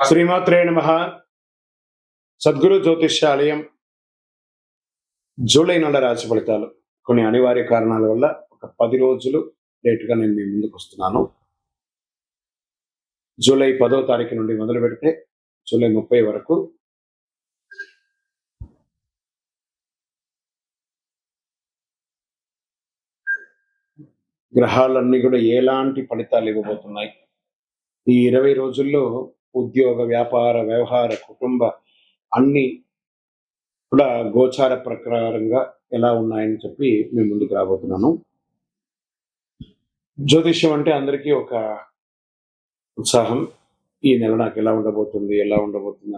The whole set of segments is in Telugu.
శ్రీమాత్రే నమః. సద్గురు జ్యోతిష్యాలయం జూలై నెల రాశి ఫలితాలు కొన్ని అనివార్య కారణాల వల్ల ఒక 10 రోజులు లేటుగా నేను మీ ముందుకు వస్తున్నాను. జూలై 10వ తారీఖు నుండి మొదలు పెడితే జూలై 30 వరకు గ్రహాలన్నీ కూడా ఎలాంటి ఫలితాలు ఇవ్వబోతున్నాయి, ఈ 20 రోజుల్లో ఉద్యోగ, వ్యాపార, వ్యవహార, కుటుంబ అన్ని కూడా గోచార ప్రకారంగా ఎలా ఉన్నాయని చెప్పి మేము ముందుకు రాబోతున్నాను. జ్యోతిష్యం అంటే అందరికీ ఒక ఉత్సాహం. ఈ నెల నాకు ఎలా ఉండబోతుంది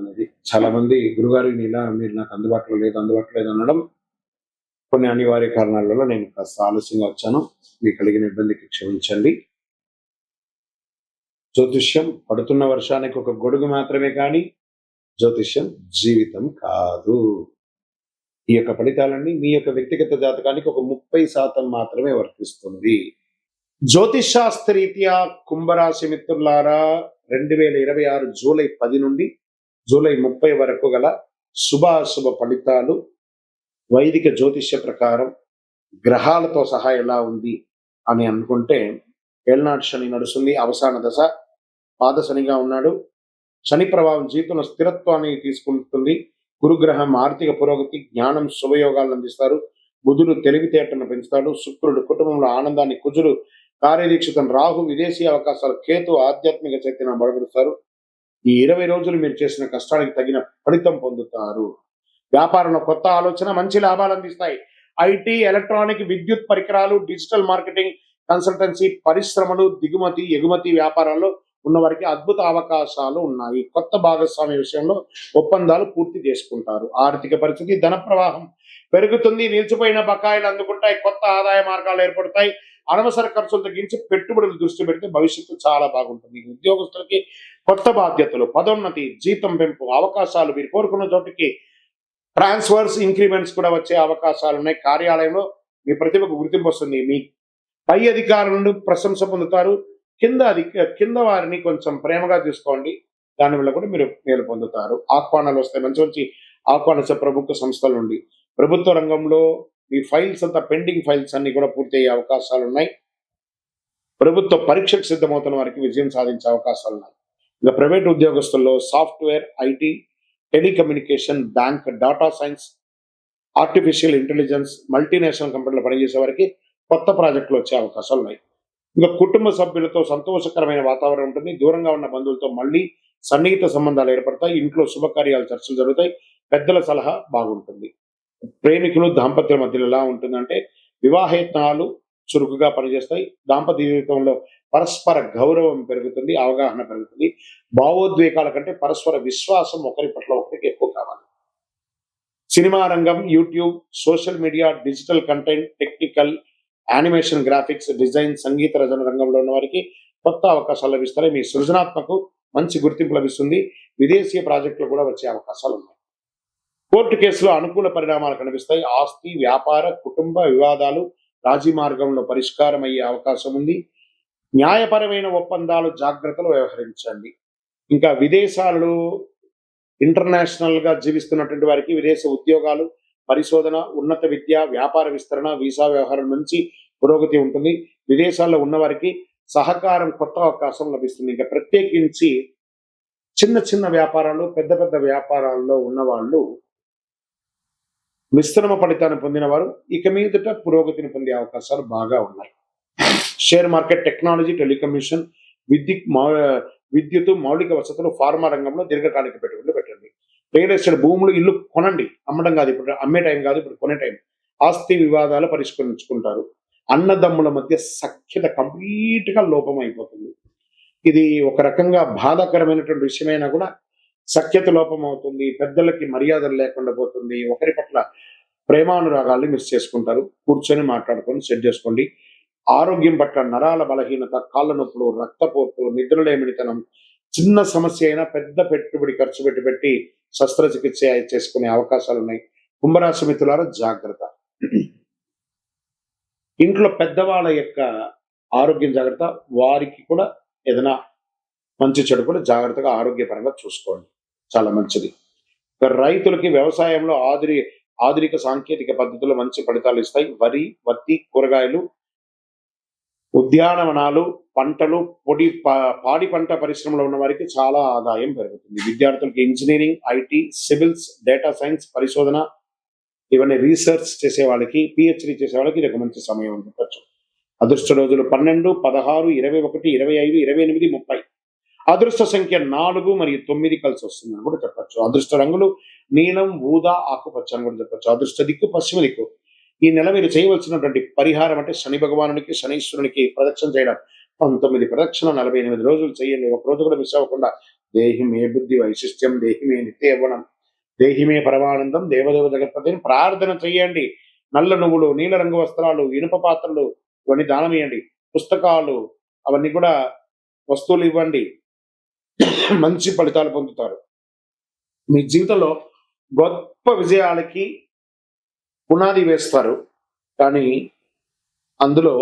అనేది చాలా మంది గురుగారు ఈ నెల మీరు నాకు అందుబాటులో లేదు అనడం కొన్ని అనివార్య కారణాల వల్ల నేను కాస్త ఆలస్యంగా వచ్చాను. మీకు కలిగిన ఇబ్బందికి క్షమించండి. జ్యోతిష్యం పడుతున్న వర్షానికి ఒక గొడుగు మాత్రమే కానీ జ్యోతిష్యం జీవితం కాదు. ఈ యొక్క ఫలితాలన్నీ మీ యొక్క వ్యక్తిగత జాతకానికి ఒక 30% మాత్రమే వర్తిస్తుంది. జ్యోతిషాస్త్రరీత్యా కుంభరాశి మిత్రులారా, 2026 జూలై 10 నుండి జూలై 30 వరకు గల శుభాశుభ ఫలితాలు వైదిక జ్యోతిష్య ప్రకారం గ్రహాలతో సహా ఎలా ఉంది అని అనుకుంటే, ఏళ్నాటి శని నడుస్తుంది, అవసాన దశ, పాద శనిగా ఉన్నాడు. శని ప్రభావం జీవితంలో స్థిరత్వాన్ని తీసుకుంటుంది. గురుగ్రహం ఆర్థిక పురోగతి, జ్ఞానం, శుభయోగాలను అందిస్తారు. బుధుడు తెలివితేటను పెంచుతాడు. శుక్రుడు కుటుంబంలో ఆనందాన్ని, కుజుడు కార్యదీక్షితం, రాహు విదేశీ అవకాశాలు, కేతు ఆధ్యాత్మిక శక్తిని బలపరుస్తారు. ఈ 20 రోజులు మీరు చేసిన కష్టానికి తగిన ఫలితం పొందుతారు. వ్యాపారంలో కొత్త ఆలోచన మంచి లాభాలు అందిస్తాయి. ఐటీ, ఎలక్ట్రానిక్, విద్యుత్ పరికరాలు, డిజిటల్ మార్కెటింగ్, కన్సల్టెన్సీ, పరిశ్రమలు, దిగుమతి, ఎగుమతి వ్యాపారాల్లో ఉన్న వారికి అద్భుత అవకాశాలు ఉన్నాయి. కొత్త భాగస్వామ్య విషయంలో ఒప్పందాలు పూర్తి చేసుకుంటారు. ఆర్థిక పరిస్థితి, ధన ప్రవాహం పెరుగుతుంది. నిలిచిపోయిన బకాయిలు అందుకుంటాయి. కొత్త ఆదాయ మార్గాలు ఏర్పడతాయి. అనవసర ఖర్చులు తగ్గించి పెట్టుబడులు దృష్టి పెడితే భవిష్యత్తు చాలా బాగుంటుంది. ఉద్యోగస్తులకి కొత్త బాధ్యతలు, పదోన్నతి, జీతం పెంపు అవకాశాలు, మీరు కోరుకున్న చోటికి ట్రాన్స్ఫర్స్, ఇంక్రిమెంట్స్ కూడా వచ్చే అవకాశాలు ఉన్నాయి. కార్యాలయంలో మీ ప్రతిభకు గుర్తింపు వస్తుంది. మీ పై అధికారుల నుండి ప్రశంస పొందుతారు. కింద వారిని కొంచెం ప్రేమగా చూసుకోండి, దానివల్ల కూడా మీరు మేలు పొందుతారు. ఆహ్వానాలు వస్తాయి, మంచి మంచి ఆహ్వానించే ప్రభుత్వ సంస్థల నుండి. ప్రభుత్వ రంగంలో మీ ఫైల్స్ అంతా, పెండింగ్ ఫైల్స్ అన్ని కూడా పూర్తి అయ్యే అవకాశాలు ఉన్నాయి. ప్రభుత్వ పరీక్షకు సిద్ధమవుతున్న వారికి విజయం సాధించే అవకాశాలు ఉన్నాయి. ఇంకా ప్రైవేట్ ఉద్యోగస్తుల్లో software, IT, telecommunication, bank, data science, artificial intelligence, multinational కంపెనీలో పనిచేసే వారికి కొత్త ప్రాజెక్టులు వచ్చే అవకాశాలు ఉన్నాయి. ఇంకా కుటుంబ సభ్యులతో సంతోషకరమైన వాతావరణం ఉంటుంది. దూరంగా ఉన్న బంధువులతో మళ్ళీ సన్నిహిత సంబంధాలు ఏర్పడతాయి. ఇంట్లో శుభకార్యాలు, చర్చలు జరుగుతాయి. పెద్దల సలహా బాగుంటుంది. ప్రేమికులు, దాంపత్యుల మధ్యలో ఎలా ఉంటుందంటే, వివాహయత్నాలు చురుకుగా పనిచేస్తాయి. దాంపత్య జీవితంలో పరస్పర గౌరవం పెరుగుతుంది, అవగాహన పెరుగుతుంది. భావోద్వేగాల కంటే పరస్పర విశ్వాసం ఒకరి పట్ల ఒకరికి ఎక్కువ కావాలి. సినిమా రంగం, YouTube, social media, digital content, technical, animation, graphics, design, సంగీత రచన రంగంలో ఉన్న వారికి కొత్త అవకాశాలు లభిస్తాయి. మీ సృజనాత్మకు మంచి గుర్తింపు లభిస్తుంది. విదేశీ ప్రాజెక్టులు కూడా వచ్చే అవకాశాలు ఉన్నాయి. కోర్టు కేసులో అనుకూల పరిణామాలు కనిపిస్తాయి. ఆస్తి, వ్యాపార, కుటుంబ వివాదాలు రాజీ మార్గంలో పరిష్కారం అయ్యే అవకాశం ఉంది. న్యాయపరమైన ఒప్పందాలు జాగ్రత్తలు వ్యవహరించండి. ఇంకా విదేశాలలో ఇంటర్నేషనల్ గా జీవిస్తున్నటువంటి వారికి విదేశ ఉద్యోగాలు, పరిశోధన, ఉన్నత విద్య, వ్యాపార విస్తరణ, వీసా వ్యవహారం నుంచి పురోగతి ఉంటుంది. విదేశాల్లో ఉన్న వారికి సహకారం, కొత్త అవకాశం లభిస్తుంది. ఇంకా ప్రత్యేకించి చిన్న చిన్న వ్యాపారాలు, పెద్ద పెద్ద వ్యాపారాల్లో ఉన్న వాళ్ళు మిశ్రమ ఫలితాన్ని పొందిన వారు ఇక మీదట పురోగతిని పొందే అవకాశాలు బాగా ఉన్నాయి. షేర్ మార్కెట్, టెక్నాలజీ, టెలికమ్యూనికేషన్, విద్యుత్, మౌలిక వసతులు, ఫార్మా రంగంలో దీర్ఘకాలిక పెట్టుబడులు పెట్టండి. రియల్ ఎస్టేట్, భూములు, ఇల్లు కొనండి. అమ్మడం కాదు, ఇప్పుడు అమ్మే టైం కాదు, ఇప్పుడు కొనే టైం. ఆస్తి వివాదాలు పరిష్కరించుకుంటారు. అన్నదమ్ముల మధ్య సఖ్యత కంప్లీట్ గా లోపం అయిపోతుంది. ఇది ఒక రకంగా బాధాకరమైనటువంటి విషయమైనా కూడా సఖ్యత లోపం అవుతుంది. పెద్దలకి మర్యాదలు లేకుండా పోతుంది. ఒకరి పట్ల ప్రేమానురాగాల్ని మిస్ చేసుకుంటారు. కూర్చొని మాట్లాడుకొని సెట్ చేసుకోండి. ఆరోగ్యం పట్ల నరాల బలహీనత, కాళ్ళ నొప్పులు, రక్తపోటు, నిద్రలేమిడితనం, చిన్న సమస్య అయినా పెద్ద పెట్టుబడి ఖర్చు పెట్టి శస్త్రచికిత్స చేసుకునే అవకాశాలు ఉన్నాయి. కుంభరాశి మిత్రులారా, జాగ్రత్త. ఇంట్లో పెద్దవాళ్ళ యొక్క ఆరోగ్యం జాగ్రత్త. వారికి కూడా ఏదైనా మంచి చెడు కూడా జాగ్రత్తగా ఆరోగ్యపరంగా చూసుకోండి, చాలా మంచిది. ఇక రైతులకి వ్యవసాయంలో ఆధునిక సాంకేతిక పద్ధతులు మంచి ఫలితాలు ఇస్తాయి. వరి, పత్తి, కూరగాయలు, ఉద్యానవనాలు, పంటలు, పాడి పంట పరిశ్రమలో ఉన్న వారికి చాలా ఆదాయం పెరుగుతుంది. విద్యార్థులకి engineering, IT, civils, data science, పరిశోధన, ఇవన్నీ రీసెర్చ్ చేసే వాళ్ళకి, పిహెచ్డి చేసే వాళ్ళకి ఇది ఒక మంచి సమయం అని చెప్పచ్చు. అదృష్ట రోజులు 12, 16, 21, 25, 28, 30. అదృష్ట సంఖ్య 4 మరియు 9 కలిసి వస్తుందని కూడా చెప్పచ్చు. అదృష్ట రంగులు నీలం, ఊదా, ఆకుపచ్చ అని కూడా చెప్పచ్చు. అదృష్ట దిక్కు పశ్చిమ దిక్కు. ఈ నెల మీరు చేయవలసినటువంటి పరిహారం అంటే శని భగవానునికి, శనీశ్వరునికి ప్రదక్షిణ చేయడం. 19 ప్రదక్షిణ 48 రోజులు చేయండి. ఒక రోజు కూడా మిస్ అవ్వకుండా. దేహి మే బుద్ధి వైశిష్ట్యం, దేహి మే నిత్య యవ్వనం, దేహి మే పరమానందం, దేవదేవ జగత్పతిని ప్రార్థన చేయండి. నల్ల నువ్వులు, నీల రంగు వస్త్రాలు, ఇనుప పాత్రలు ఇవన్నీ దానం ఇవ్వండి. పుస్తకాలు అవన్నీ కూడా వస్తువులు ఇవ్వండి. మంచి ఫలితాలు పొందుతారు. మీ జీవితంలో గొప్ప విజయాలకి పునాది వేస్తారు. కానీ అందులో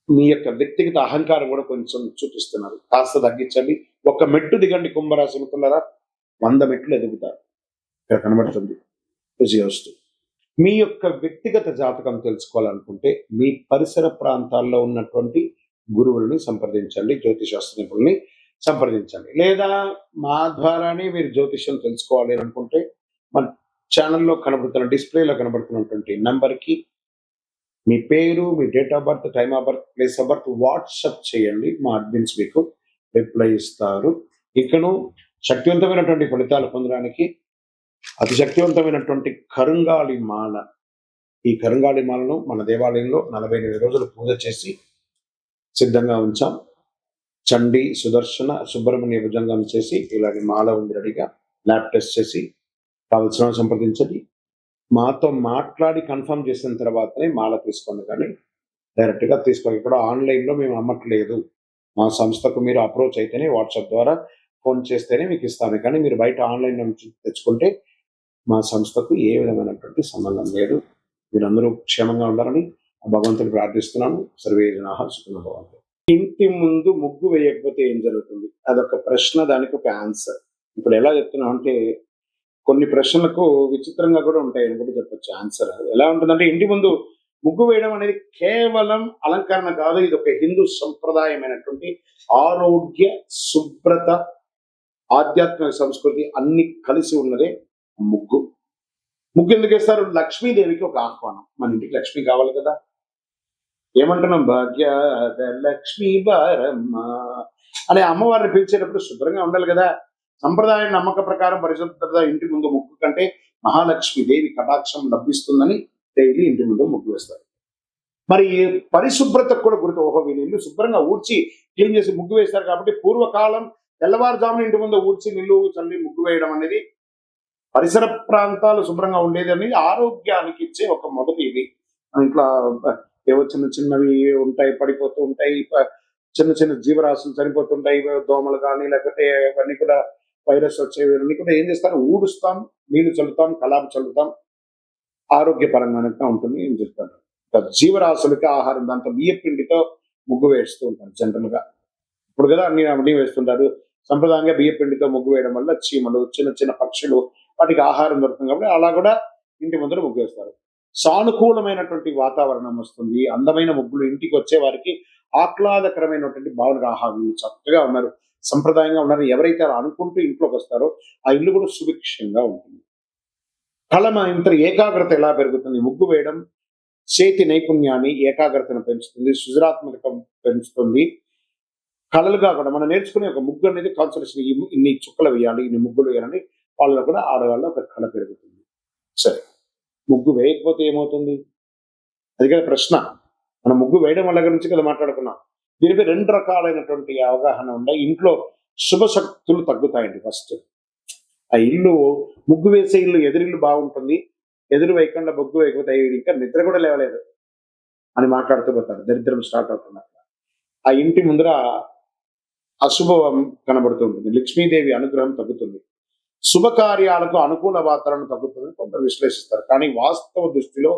మీ యొక్క వ్యక్తిగత అహంకారం కూడా కొంచెం చూపిస్తున్నారు. కాస్త తగ్గించండి. ఒక మెట్టు దిగండి కుంభరాశి మిత్రులారా, 100 మెట్లు ఎదుగుతారు. ఇక్కడ కనబడుతుంది విజయోస్తు. మీ యొక్క వ్యక్తిగత జాతకం తెలుసుకోవాలనుకుంటే మీ పరిసర ప్రాంతాల్లో ఉన్నటువంటి గురువులని సంప్రదించండి, జ్యోతిశాస్త్ర నిపుణుల్ని సంప్రదించండి. లేదా మా ద్వారానే మీరు జ్యోతిష్యం తెలుసుకోవాలి అని అనుకుంటే మన ఛానల్లో కనబడుతున్న డిస్ప్లేలో కనబడుతున్నటువంటి నంబర్కి మీ పేరు, మీ date of birth, time of birth, place of birth WhatsApp చేయండి. మా అడ్మిన్స్ మీకు రిప్లై ఇస్తారు. ఇకను శక్తివంతమైనటువంటి ఫలితాలు పొందడానికి అతి శక్తివంతమైనటువంటి కరుంగాళి మాల, ఈ కరుంగాళి మాలను మన దేవాలయంలో 48 రోజులు పూజ చేసి సిద్ధంగా ఉంచాం. చండి, సుదర్శన, సుబ్రహ్మణ్య భుజంగం చేసి ఇలాంటి మాల ఉంది రెడీగా. ల్యాబ్ టెస్ట్ చేసి కావలసిన సంప్రదించండి. మాతో మాట్లాడి కన్ఫర్మ్ చేసిన తర్వాతనే మాల తీసుకోండి, కానీ డైరెక్ట్గా తీసుకోండి. ఇక్కడ ఆన్లైన్లో మేము అమ్మట్లేదు. మా సంస్థకు మీరు అప్రోచ్ అయితేనే, వాట్సాప్ ద్వారా ఫోన్ చేస్తేనే మీకు ఇస్తాము. కానీ మీరు బయట ఆన్లైన్ నుంచి తెచ్చుకుంటే మా సంస్థకు ఏ విధమైనటువంటి సంబంధం లేదు. మీరందరూ క్షేమంగా ఉండాలని భగవంతుని ప్రార్థిస్తున్నాను. సర్వే జనాః సుఖినో భవంతు. ఇంటి ముందు ముగ్గు వేయకపోతే ఏం జరుగుతుంది? అదొక ప్రశ్న, దానికి ఒక ఆన్సర్. ఇప్పుడు ఎలా చెప్తున్నా అంటే కొన్ని ప్రశ్నలకు విచిత్రంగా కూడా ఉంటాయని కూడా చెప్పచ్చు ఆన్సర్. ఎలా ఉంటుందంటే, ఇంటి ముందు ముగ్గు వేయడం అనేది కేవలం అలంకరణ కాదు. ఇది ఒక హిందూ సంప్రదాయమైనటువంటి ఆరోగ్య, శుభ్రత, ఆధ్యాత్మిక సంస్కృతి అన్ని కలిసి ఉన్నదే ముగ్గు. ముగ్గు ఎందుకు వేస్తారు? లక్ష్మీదేవికి ఒక ఆహ్వానం. మన ఇంటికి లక్ష్మి కావాలి కదా. ఏమంటున్నాం? భాగ్యాద లక్ష్మీ బారమ్మ అనే అమ్మవారిని పిలిచేటప్పుడు శుభ్రంగా ఉండాలి కదా. సంప్రదాయ నమ్మక ప్రకారం పరిశుభ్రత ఇంటి ముందు ముగ్గు కంటే మహాలక్ష్మీదేవి కటాక్షం లభిస్తుందని డైలీ ఇంటి ముందు ముగ్గు వేస్తారు. మరి పరిశుభ్రతకు కూడా గుర్తు. ఓహో, వీళ్ళు ఇల్లు శుభ్రంగా ఊడ్చి క్లీన్ చేసి ముగ్గు వేస్తారు కాబట్టి పూర్వకాలం తెల్లవారుజామున ఇంటి ముందు ఊడ్చి నిల్లు చల్లి ముగ్గు వేయడం అనేది, పరిసర ప్రాంతాలు శుభ్రంగా ఉండేది అనేది ఆరోగ్యానికి ఇచ్చే ఒక మొదటి ఇది. ఇంట్లో ఏవో చిన్న చిన్నవి ఉంటాయి, పడిపోతూ ఉంటాయి, చిన్న చిన్న జీవరాశులు చనిపోతుంటాయి, దోమలు కానీ లేకపోతే ఇవన్నీ కూడా వైరస్ వచ్చేవి అన్నీ కూడా ఏం చేస్తారు? ఊడుస్తాం, నీళ్లు చల్లుతాం, కలాపు చల్లుతాం, ఆరోగ్యపరంగా ఉంటుంది ఏం చెప్తారు. జీవరాశులకి ఆహారం, దాంతో బియ్య పిండితో ముగ్గు వేస్తూ ఉంటారు జనరల్ గా. ఇప్పుడు కదా అన్ని వేస్తుంటారు. సంప్రదాయంగా బియ్య పిండితో ముగ్గు వేయడం వల్ల చీమలు, చిన్న చిన్న పక్షులు, వాటికి ఆహారం దొరుకుతుంది కాబట్టి అలా కూడా ఇంటి ముందర ముగ్గు వేస్తారు. సానుకూలమైనటువంటి వాతావరణం వస్తుంది. అందమైన ముగ్గులు ఇంటికి వచ్చే వారికి ఆహ్లాదకరమైనటువంటి భావన. ఆహా, వీళ్ళు చక్కగా ఉన్నారు, సంప్రదాయంగా ఉన్నారు, ఎవరైతే అలా అనుకుంటూ ఇంట్లోకి వస్తారో ఆ ఇల్లు కూడా సుభిక్షంగా ఉంటుంది. ఇంత ఏకాగ్రత ఎలా పెరుగుతుంది? ముగ్గు వేయడం చేతి నైపుణ్యాన్ని, ఏకాగ్రతను పెంచుతుంది, సృజనాత్మకత పెంచుతుంది. కళలుగా కూడా మనం నేర్చుకునే ఒక ముగ్గు అనేది కాన్సన్ట్రేషన్, ఇన్ని చుక్కలు వేయాలి, ఇన్ని ముగ్గులు వేయాలని వాళ్ళలో కూడా ఆడవాళ్ళ ఒక కళ పెరుగుతుంది. సరే, ముగ్గు వేయకపోతే ఏమవుతుంది? అది కదా ప్రశ్న. మనం ముగ్గు వేయడం వల్ల గురించి కదా మాట్లాడుకున్నాం. దీనిపై 2 రకాలైనటువంటి అవగాహన ఉన్నాయి. ఇంట్లో శుభశక్తులు తగ్గుతాయండి. ఫస్ట్, ఆ ఇల్లు ముగ్గు వేసే ఇల్లు, ఎదురిల్లు బాగుంటుంది, ఎదురు వేయకుండా ముగ్గు వేయకపోతే ఇంకా నిద్ర కూడా లేవలేదు అని మాట్లాడుతూ పోతారు. దరిద్రం స్టార్ట్ అవుతున్నారు. ఆ ఇంటి ముందర అశుభం కనబడుతూ ఉంటుంది. లక్ష్మీదేవి అనుగ్రహం తగ్గుతుంది. శుభకార్యాలకు అనుకూల వాతావరణం తగ్గుతుంది కొందరు విశ్లేషిస్తారు. కానీ వాస్తవ దృష్టిలో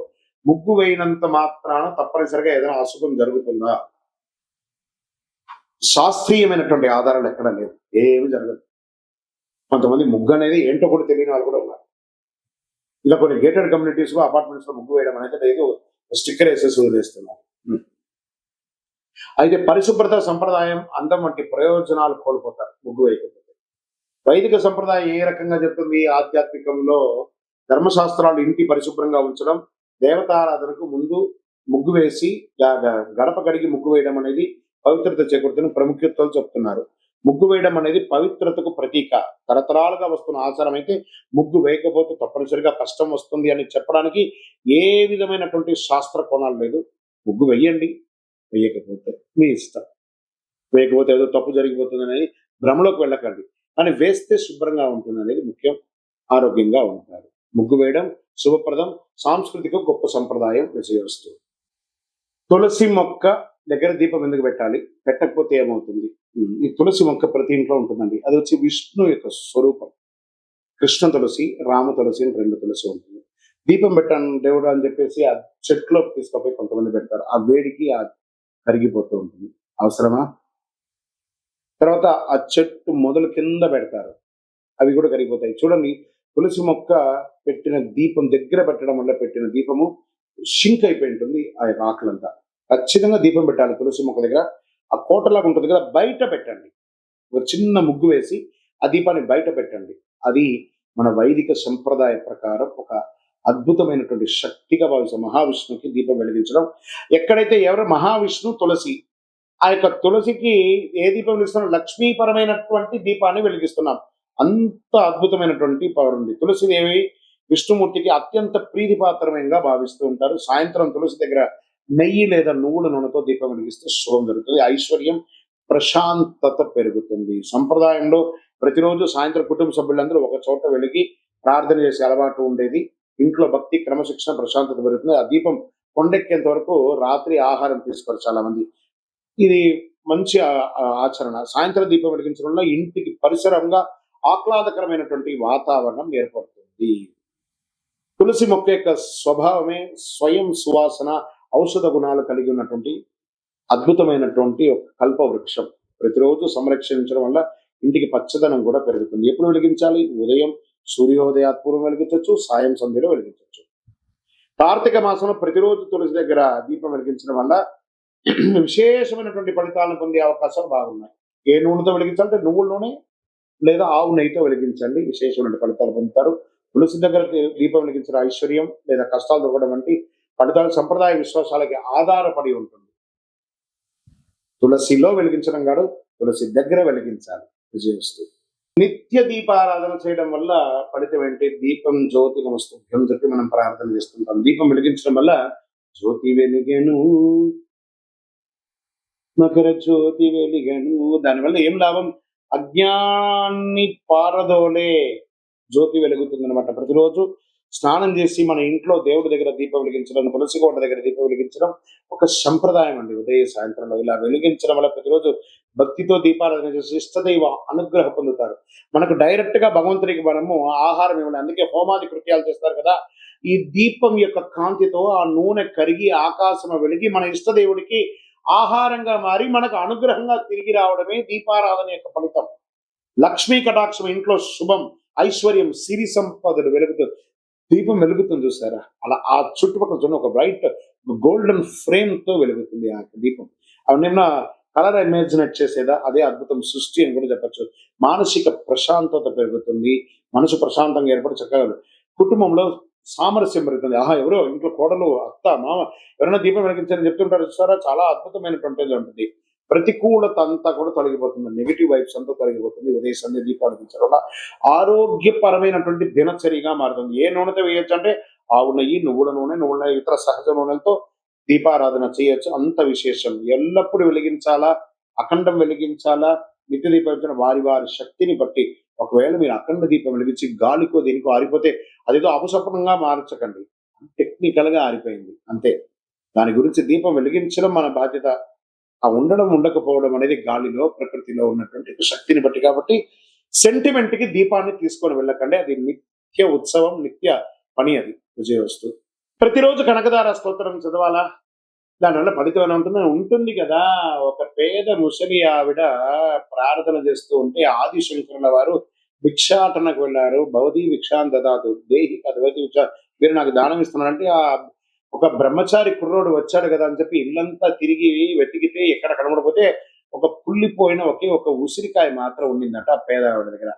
ముగ్గు వేయినంత మాత్రాన తప్పనిసరిగా ఏదైనా అశుభం జరుగుతుందా? శాస్త్రీయమైనటువంటి ఆధారాలు ఎక్కడ లేదు, ఏమి జరగదు. కొంతమంది ముగ్గు అనేది ఏంటో కూడా తెలియని వాళ్ళు కూడా ఉన్నారు. ఇలా కొన్ని గేటెడ్ కమ్యూనిటీస్ లో అపార్ట్మెంట్స్ లో ముగ్గు వేయడం అనేది లేదు, స్టిక్కర్ వేసేసి వదిలేస్తున్నారు. అయితే పరిశుభ్రత సంప్రదాయం అందం వంటి ప్రయోజనాలు కోల్పోతారు ముగ్గు వేయకపోతే. వైదిక సంప్రదాయం ఏ రకంగా చెప్తుంది? ఆధ్యాత్మికంలో ధర్మశాస్త్రాలు ఇంటి పరిశుభ్రంగా ఉంచడం, దేవతారాధనకు ముందు ముగ్గు వేసి గడప కడిగి ముగ్గు వేయడం అనేది పవిత్రత చేకూరుతున్న ప్రాముఖ్యతలు చెప్తున్నారు. ముగ్గు వేయడం అనేది పవిత్రతకు ప్రతీక. తరతరాలుగా వస్తున్న ఆచారం అయితే ముగ్గు వేయకపోతే తప్పనిసరిగా కష్టం వస్తుంది అని చెప్పడానికి ఏ విధమైనటువంటి శాస్త్ర కోణాలు లేదు. ముగ్గు వెయ్యండి, వేయకపోతే మీ ఇష్టం. వేయకపోతే ఏదో తప్పు జరిగిపోతుంది అనేది భ్రమలోకి వెళ్ళకండి, కానీ వేస్తే శుభ్రంగా ఉంటుంది అనేది ముఖ్యం. ఆరోగ్యంగా ఉంటారు. ముగ్గు వేయడం శుభప్రదం, సాంస్కృతిక గొప్ప సంప్రదాయం విజయవస్తు. తులసి మొక్క దగ్గర దీపం ఎందుకు పెట్టాలి? పెట్టకపోతే ఏమవుతుంది? ఈ తులసి మొక్క ప్రతి ఇంట్లో ఉంటుందండి. అది వచ్చి విష్ణు యొక్క స్వరూపం. కృష్ణ తులసి, రామ తులసి అని 2 తులసి ఉంటుంది. దీపం పెట్టాను దేవుడు అని చెప్పేసి ఆ చెట్టులోకి తీసుకుపోయి కొంతమంది పెడతారు. ఆ వేడికి ఆ కరిగిపోతూ ఉంటుంది. అవసరమా? తర్వాత ఆ చెట్టు మొదలు కింద పెడతారు, అవి కూడా కరిగిపోతాయి. చూడండి, తులసి మొక్క పెట్టిన దీపం దగ్గర పెట్టడం వల్ల పెట్టిన దీపము షింక్ అయిపోయి ఉంటుంది. ఆ ఆకులంతా ఖచ్చితంగా దీపం పెట్టాలి తులసి మొక్క దగ్గర. ఆ కోటలాగా ఉంటుంది కదా, బయట పెట్టండి. ఒక చిన్న ముగ్గు వేసి ఆ దీపాన్ని బయట పెట్టండి. అది మన వైదిక సంప్రదాయ ప్రకారం ఒక అద్భుతమైనటువంటి శక్తిగా భావిస్తాం. మహావిష్ణువుకి దీపం వెలిగించడం. ఎక్కడైతే ఎవరు మహావిష్ణు తులసి, ఆ యొక్క తులసికి ఏ దీపం వెలిగిస్తున్నాం? లక్ష్మీపరమైనటువంటి దీపాన్ని వెలిగిస్తున్నాం. అంత అద్భుతమైనటువంటి పవర్ ఉంది. తులసిదేవి విష్ణుమూర్తికి అత్యంత ప్రీతిపాత్రమైనగా భావిస్తూ ఉంటారు. సాయంత్రం తులసి దగ్గర నెయ్యి లేదా నువ్వుల నూనెతో దీపం వెలిగిస్తే శుభం జరుగుతుంది, ఐశ్వర్యం, ప్రశాంతత పెరుగుతుంది. సంప్రదాయంలో ప్రతిరోజు సాయంత్రం కుటుంబ సభ్యులందరూ ఒక చోట వెలిగి ప్రార్థన చేసే అలవాటు ఉండేది. ఇంట్లో భక్తి, క్రమశిక్షణ, ప్రశాంతత పెరుగుతుంది. ఆ దీపం కొండెక్కేంత వరకు రాత్రి ఆహారం తీసుకోరు చాలా మంది. ఇది మంచి ఆచరణ. సాయంత్రం దీపం వెలిగించడం వల్ల ఇంటికి పరిసరంగా ఆహ్లాదకరమైనటువంటి వాతావరణం ఏర్పడుతుంది. తులసి మొక్క యొక్క స్వభావమే స్వయం సువాసన, ఔషధ గుణాలు కలిగి ఉన్నటువంటి అద్భుతమైనటువంటి ఒక కల్ప వృక్షం. ప్రతిరోజు సంరక్షించడం వల్ల ఇంటికి పచ్చదనం కూడా పెరుగుతుంది. ఎప్పుడు వెలిగించాలి? ఉదయం సూర్యోదయాత్పూర్వం వెలిగించవచ్చు, సాయం సంధ్యలో వెలిగించవచ్చు. కార్తీక మాసంలో ప్రతిరోజు తులసి దగ్గర దీపం వెలిగించడం వల్ల విశేషమైనటువంటి ఫలితాలను పొందే అవకాశాలు బాగున్నాయి. ఏ నూనెతో వెలిగించాలంటే నువ్వుల నూనె లేదా ఆవు నెయ్యితో వెలిగించండి, విశేషమైన ఫలితాలు పొందుతారు. తులసి దగ్గర దీపం వెలిగించిన ఐశ్వర్యం లేదా కష్టాలు దొరకడం వంటి ఫలితాలు సంప్రదాయ విశ్వాసాలకి ఆధారపడి ఉంటుంది. తులసిలో వెలిగించడం కాదు, తులసి దగ్గర వెలిగించాలి. విజయవస్తు. నిత్య దీపారాధన చేయడం వల్ల ఫలితం ఏంటి? దీపం జ్యోతి నమస్తుభ్యం చెప్పి మనం ప్రార్థన చేస్తుంటాం. దీపం వెలిగించడం వల్ల జ్యోతి వెలిగెను, మకర జ్యోతి వెలిగెను. దానివల్ల ఏం లాభం? అజ్ఞాన్ని పారదోలే జ్యోతి వెలుగుతుంది అనమాట. ప్రతిరోజు స్నానం చేసి మన ఇంట్లో దేవుడి దగ్గర దీపం వెలిగించడం, తులసి కోట దగ్గర దీపం వెలిగించడం ఒక సంప్రదాయం అండి. ఉదయ సాయంత్రంలో ఇలా వెలిగించడం వల్ల ప్రతిరోజు భక్తితో దీపారాధన చేసి ఇష్టదైవ అనుగ్రహం పొందుతారు. మనకు డైరెక్ట్ గా భగవంతుడికి మనము ఆహారం ఇవ్వాలి, అందుకే హోమాది కృత్యాలు చేస్తారు కదా. ఈ దీపం యొక్క కాంతితో ఆ నూనె కరిగి ఆకాశం వెలిగి మన ఇష్టదేవుడికి ఆహారంగా మారి మనకు అనుగ్రహంగా తిరిగి రావడమే దీపారాధన యొక్క ఫలితం. లక్ష్మీ కటాక్షం, ఇంట్లో శుభం, ఐశ్వర్యం, సిరి సంపదలు వెలుగుతుంది. దీపం వెలుగుతుంది చూసారా, అలా ఆ చుట్టుపక్కల చూడండి, ఒక బ్రైట్ గోల్డెన్ ఫ్రేమ్ తో వెలుగుతుంది ఆ దీపం. అవన్నీ కలర్ ఇమాజినేట్ చేసేదా, అదే అద్భుతం సృష్టి అని కూడా చెప్పచ్చు. మానసిక ప్రశాంతత పెరుగుతుంది, మనసు ప్రశాంతంగా ఏర్పడి చక్కగా కుటుంబంలో సామరస్యం పెరుగుతుంది. ఆహా, ఎవరో ఇంట్లో కోడలు, అత్త, మామ ఎవరైనా దీపం వెలిగించారని చెప్తుంటారు చూసారా, చాలా అద్భుతమైనటువంటిది ఉంటుంది. ప్రతికూలత అంతా కూడా తొలగిపోతుంది, నెగిటివ్ వైబ్స్ అంతా తొలగిపోతుంది. ఉదయ సంధ్య దీపాలు వెలిగించడం వల్ల ఆరోగ్యపరమైనటువంటి దినచర్యగా మారుతుంది. ఏ నూనెతో వేయొచ్చు అంటే ఆవు నెయ్యి, నువ్వుల నూనె, ఇతర సహజ నూనెలతో దీపారాధన చేయొచ్చు. అంత విశేషం. ఎల్లప్పుడూ వెలిగించాలా, అఖండం వెలిగించాలా, నిత్య దీపం వారి వారి శక్తిని బట్టి. ఒకవేళ మీరు అఖండ దీపం వెలిగించి గాలికో దేనికో ఆరిపోతే అదేదో అపశకునంగా మార్చకండి, టెక్నికల్ గా ఆరిపోయింది అంతే. దాని గురించి దీపం వెలిగించడం మన బాధ్యత. ఆ ఉండడం ఉండకపోవడం అనేది గాలిలో, ప్రకృతిలో ఉన్నటువంటి శక్తిని బట్టి. కాబట్టి సెంటిమెంట్ కి దీపాన్ని తీసుకొని వెళ్ళకండి, అది నిత్య ఉత్సవం, నిత్య పని. అది విజయవస్తు. ప్రతిరోజు కనకదార స్తోత్రం చదవాలా? దానివల్ల ఫలితం ఎలా ఉంటుందో ఉంటుంది కదా! ఒక పేద ముసలి ఆవిడ ప్రార్థన చేస్తూ ఉంటే ఆదిశంకరుల వారు భిక్షాటనకు వెళ్లారు. భవతి భిక్షాం దదాతు దేహి తద్వతి భిక్ష మీరు నాకు దానం ఇస్తున్నారంటే ఒక బ్రహ్మచారి కుర్రోడు వచ్చాడు కదా అని చెప్పి ఇల్లంతా తిరిగి వెతికితే ఎక్కడ కనబడకపోతే ఒక కుళ్ళిపోయిన ఒకే ఒక ఉసిరికాయ మాత్రం ఉండిందట ఆ పేద ఆవిడ దగ్గర.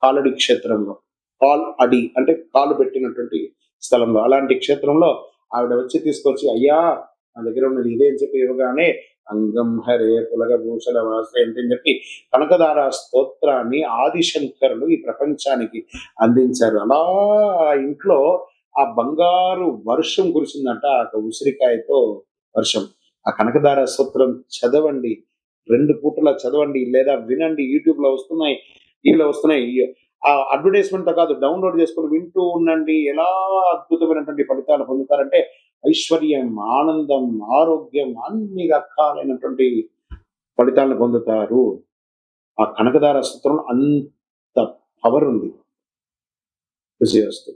కాలడి క్షేత్రంలో. కాల్ అడి అంటే కాలు పెట్టినటువంటి స్థలంలో. అలాంటి క్షేత్రంలో ఆవిడ వచ్చి తీసుకొచ్చి అయ్యా నా దగ్గర ఉన్నది ఇదే అని చెప్పి ఇవ్వగానే అంగం హరే పులగ భూషణ వాసే అని చెప్పి కనకదార స్తోత్రాన్ని ఆదిశంకరులు ఈ ప్రపంచానికి అందించారు. అలా ఆ ఇంట్లో ఆ బంగారు వర్షం కురిసిందంట ఆ ఉసిరికాయతో వర్షం. ఆ కనకదార స్తోత్రం చదవండి. 2 పూటలా చదవండి లేదా వినండి. యూట్యూబ్‌లో వస్తున్నాయి. టీవీలో వస్తున్నాయి. ఆ అడ్వర్టైజ్‌మెంట్‌తో కాదు డౌన్‌లోడ్ చేసుకొని వింటూ ఉండండి. ఎలా అద్భుతమైనటువంటి ఫలితాలు పొందుతారంటే ఐశ్వర్యం, ఆనందం, ఆరోగ్యం అన్ని రకాలైనటువంటి ఫలితాలను పొందుతారు. ఆ కనకదార స్తోత్రంలో అంత పవర్ ఉంది. విజయోస్తు.